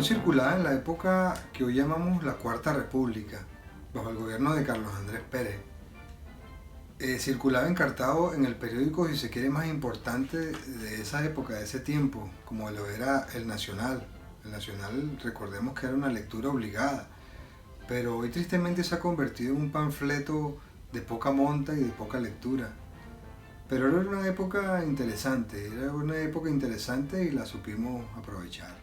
circulaba en la época que hoy llamamos la Cuarta República, bajo el gobierno de Carlos Andrés Pérez. Circulaba encartado en el periódico, si se quiere, más importante de esa época, de ese tiempo, como lo era el Nacional. El Nacional, recordemos que era una lectura obligada, pero hoy tristemente se ha convertido en un panfleto de poca monta y de poca lectura. Pero era una época interesante y la supimos aprovechar.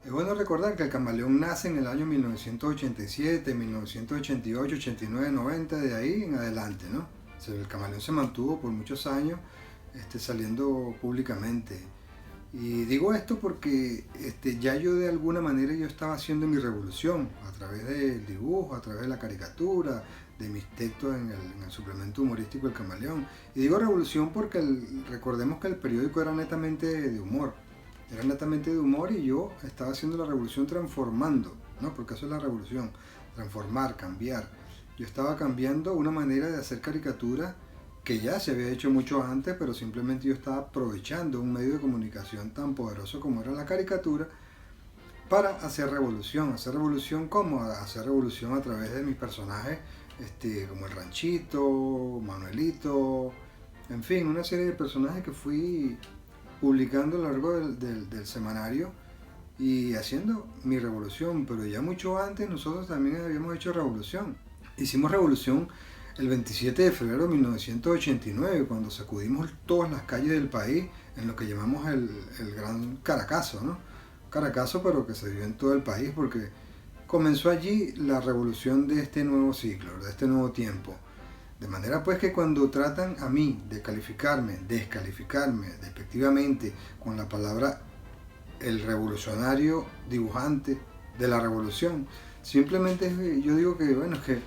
Es bueno recordar que el Camaleón nace en el año 1987, 1988, 89, 90, de ahí en adelante, ¿no? O sea, el Camaleón se mantuvo por muchos años saliendo públicamente. Y digo esto porque ya yo de alguna manera yo estaba haciendo mi revolución a través del dibujo, a través de la caricatura, de mis textos en el suplemento humorístico El Camaleón. Y digo revolución porque recordemos que el periódico era netamente de humor. Era netamente de humor y yo estaba haciendo la revolución transformando, ¿no? Porque eso es la revolución, transformar, cambiar. Yo estaba cambiando una manera de hacer caricatura que ya se había hecho mucho antes, pero simplemente yo estaba aprovechando un medio de comunicación tan poderoso como era la caricatura para hacer revolución. ¿Hacer revolución cómo? Hacer revolución a través de mis personajes, como el Ranchito, Manuelito, en fin, una serie de personajes que fui publicando a lo largo del semanario y haciendo mi revolución. Pero ya mucho antes nosotros también habíamos hecho revolución. Hicimos revolución el 27 de febrero de 1989, cuando sacudimos todas las calles del país en lo que llamamos el Gran Caracazo, ¿no? Caracazo, pero que se dio en todo el país, porque comenzó allí la revolución de este nuevo siglo, de este nuevo tiempo. De manera pues que cuando tratan a mí de calificarme, descalificarme despectivamente con la palabra el revolucionario dibujante de la revolución, simplemente yo digo que bueno, que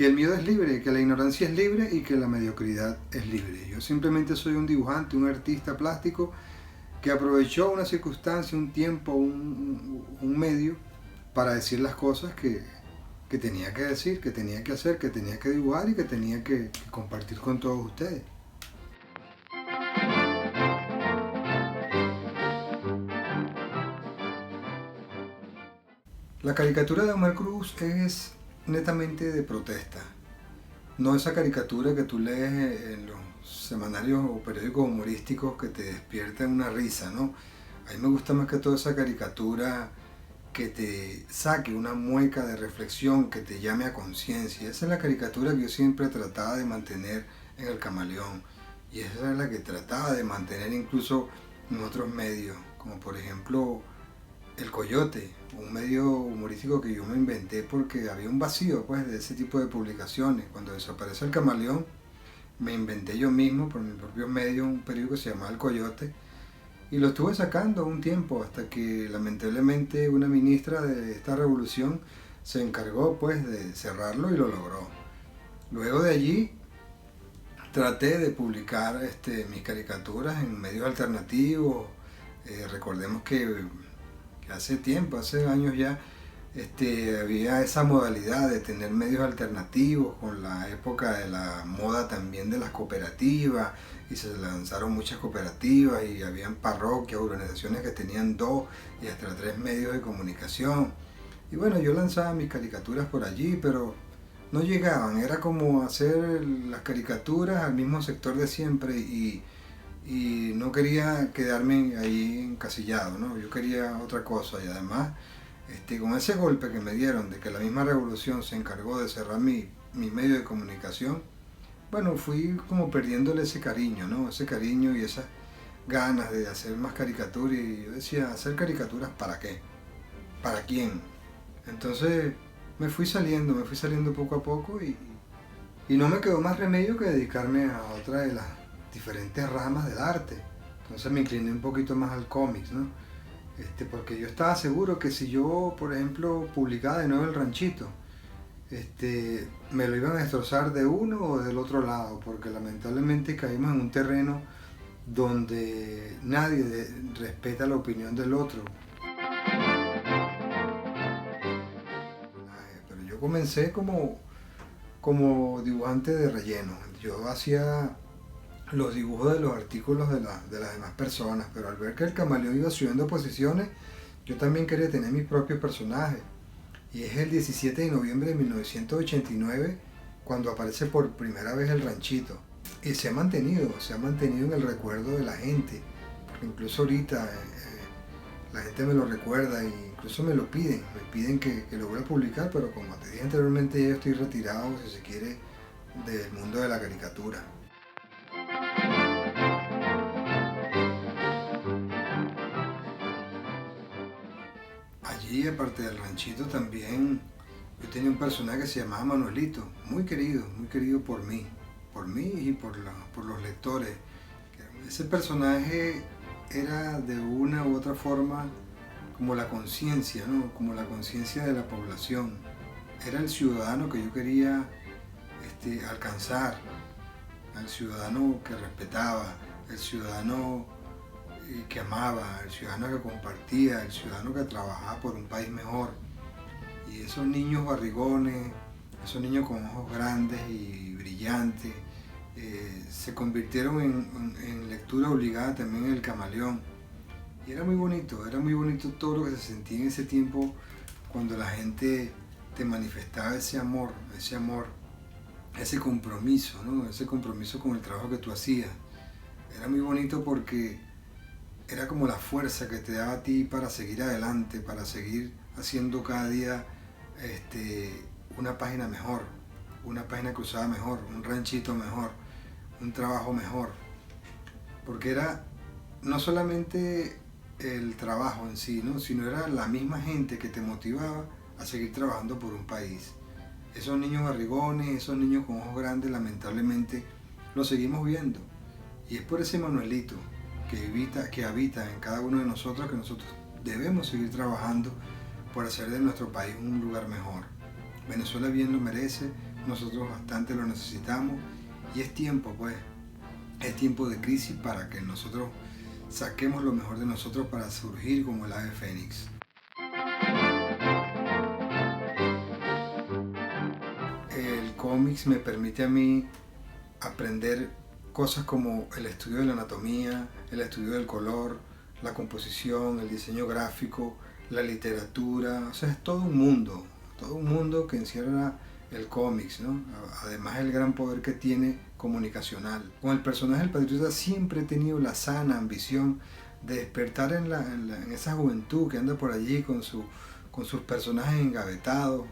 el miedo es libre, que la ignorancia es libre y que la mediocridad es libre. Yo simplemente soy un dibujante, un artista plástico que aprovechó una circunstancia, un tiempo, un medio para decir las cosas que tenía que decir, que tenía que hacer, que tenía que dibujar y que tenía que compartir con todos ustedes. La caricatura de Omar Cruz es netamente de protesta. No esa caricatura que tú lees en los semanarios o periódicos humorísticos que te despiertan una risa, ¿no? A mí me gusta más que toda esa caricatura que te saque una mueca de reflexión, que te llame a conciencia. Esa es la caricatura que yo siempre trataba de mantener en El Camaleón. Y esa es la que trataba de mantener incluso en otros medios, como por ejemplo El Coyote, un medio humorístico que yo me inventé porque había un vacío pues, de ese tipo de publicaciones. Cuando desaparece El Camaleón, me inventé yo mismo por mi propio medio un periódico que se llamaba El Coyote, y lo estuve sacando un tiempo hasta que lamentablemente una ministra de esta revolución se encargó pues de cerrarlo y lo logró. Luego de allí traté de publicar mis caricaturas en medios alternativos. Recordemos que hace tiempo, hace años ya, había esa modalidad de tener medios alternativos con la época de la moda también de las cooperativas, y se lanzaron muchas cooperativas y habían parroquias, organizaciones que tenían 2 y hasta 3 medios de comunicación. Y bueno, yo lanzaba mis caricaturas por allí, pero no llegaban, era como hacer las caricaturas al mismo sector de siempre y no quería quedarme ahí encasillado, ¿no? Yo quería otra cosa y además con ese golpe que me dieron de que la misma revolución se encargó de cerrar mi medio de comunicación, bueno, fui como perdiéndole ese cariño, ¿no? Ese cariño y esas ganas de hacer más caricaturas, y yo decía, ¿hacer caricaturas para qué? ¿Para quién? Entonces me fui saliendo poco a poco y no me quedó más remedio que dedicarme a otra de las diferentes ramas del arte. Entonces me incliné un poquito más al cómics, ¿no? Porque yo estaba seguro que si yo, por ejemplo, publicaba de nuevo El Ranchito, me lo iban a destrozar de uno o del otro lado, porque lamentablemente caímos en un terreno donde nadie respeta la opinión del otro. Pero yo comencé como dibujante de relleno. Yo hacía los dibujos de los artículos de las demás personas, pero al ver que el camaleón iba subiendo posiciones, yo también quería tener mi propio personaje. Y es el 17 de noviembre de 1989 cuando aparece por primera vez el ranchito. Y se ha mantenido en el recuerdo de la gente. Porque incluso ahorita la gente me lo recuerda e incluso me piden que lo vuelva a publicar, pero como te dije anteriormente, ya estoy retirado, si se quiere, del mundo de la caricatura. Allí, aparte del ranchito, también yo tenía un personaje que se llamaba Manuelito, muy querido por mí y por los lectores. Ese personaje era de una u otra forma como la conciencia, ¿no? Como la conciencia de la población. Era el ciudadano que yo quería alcanzar, el ciudadano que respetaba, el ciudadano que amaba, el ciudadano que compartía, el ciudadano que trabajaba por un país mejor. Y esos niños barrigones, esos niños con ojos grandes y brillantes, se convirtieron en lectura obligada también en El Camaleón. Y era muy bonito todo lo que se sentía en ese tiempo cuando la gente te manifestaba ese compromiso, ¿no? Ese compromiso con el trabajo que tú hacías. Era muy bonito porque era como la fuerza que te daba a ti para seguir adelante, para seguir haciendo cada día una página mejor, una página cruzada mejor, un ranchito mejor, un trabajo mejor. Porque era no solamente el trabajo en sí, ¿no? Sino era la misma gente que te motivaba a seguir trabajando por un país. Esos niños barrigones, esos niños con ojos grandes, lamentablemente los seguimos viendo. Y es por ese Manuelito que habita en cada uno de nosotros que nosotros debemos seguir trabajando por hacer de nuestro país un lugar mejor. Venezuela bien lo merece, nosotros bastante lo necesitamos y es tiempo, pues, es tiempo de crisis para que nosotros saquemos lo mejor de nosotros para surgir como el ave fénix. El cómics me permite a mí aprender cosas como el estudio de la anatomía, el estudio del color, la composición, el diseño gráfico, la literatura, o sea, es todo un mundo que encierra el cómics, ¿no? Además el gran poder que tiene comunicacional. Con el personaje del Patriota siempre he tenido la sana ambición de despertar en esa juventud que anda por allí con sus personajes engavetados,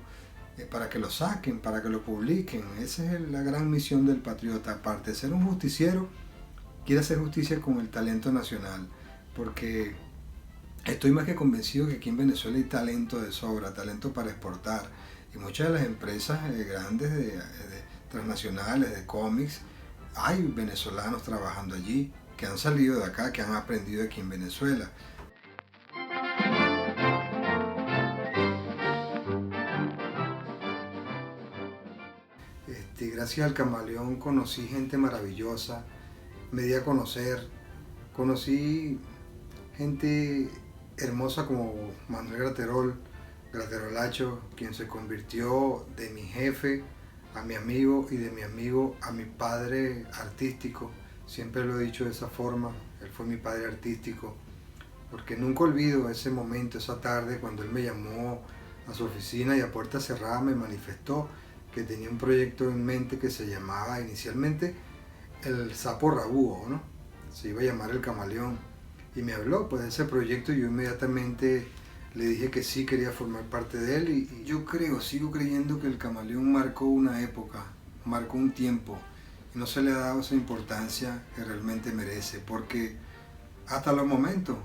para que lo saquen, para que lo publiquen. Esa es la gran misión del Patriota. Aparte de ser un justiciero, quiere hacer justicia con el talento nacional, porque estoy más que convencido que aquí en Venezuela hay talento de sobra, talento para exportar. Y muchas de las empresas grandes transnacionales de cómics, hay venezolanos trabajando allí, que han salido de acá, que han aprendido aquí en Venezuela. Gracias al Camaleón conocí gente maravillosa, me di a conocí gente hermosa como Manuel Graterolacho, quien se convirtió de mi jefe a mi amigo y de mi amigo a mi padre artístico. Siempre lo he dicho de esa forma, él fue mi padre artístico, porque nunca olvido ese momento, esa tarde, cuando él me llamó a su oficina y a puerta cerrada me manifestó que tenía un proyecto en mente que se llamaba inicialmente el Sapo Rabúo, ¿no? Se iba a llamar el Camaleón. Y me habló pues de ese proyecto y yo inmediatamente le dije que sí quería formar parte de él y yo sigo creyendo que el Camaleón marcó una época, marcó un tiempo y no se le ha dado esa importancia que realmente merece, porque hasta los momentos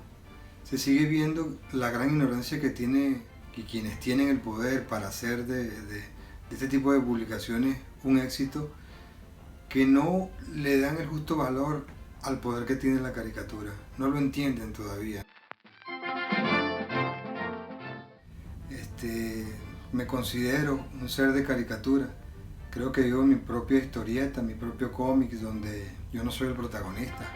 se sigue viendo la gran ignorancia que quienes tienen el poder para hacer de este tipo de publicaciones un éxito, que no le dan el justo valor al poder que tiene la caricatura. No lo entienden todavía. Me considero un ser de caricatura. Creo que vivo mi propia historieta, mi propio cómic, donde yo no soy el protagonista.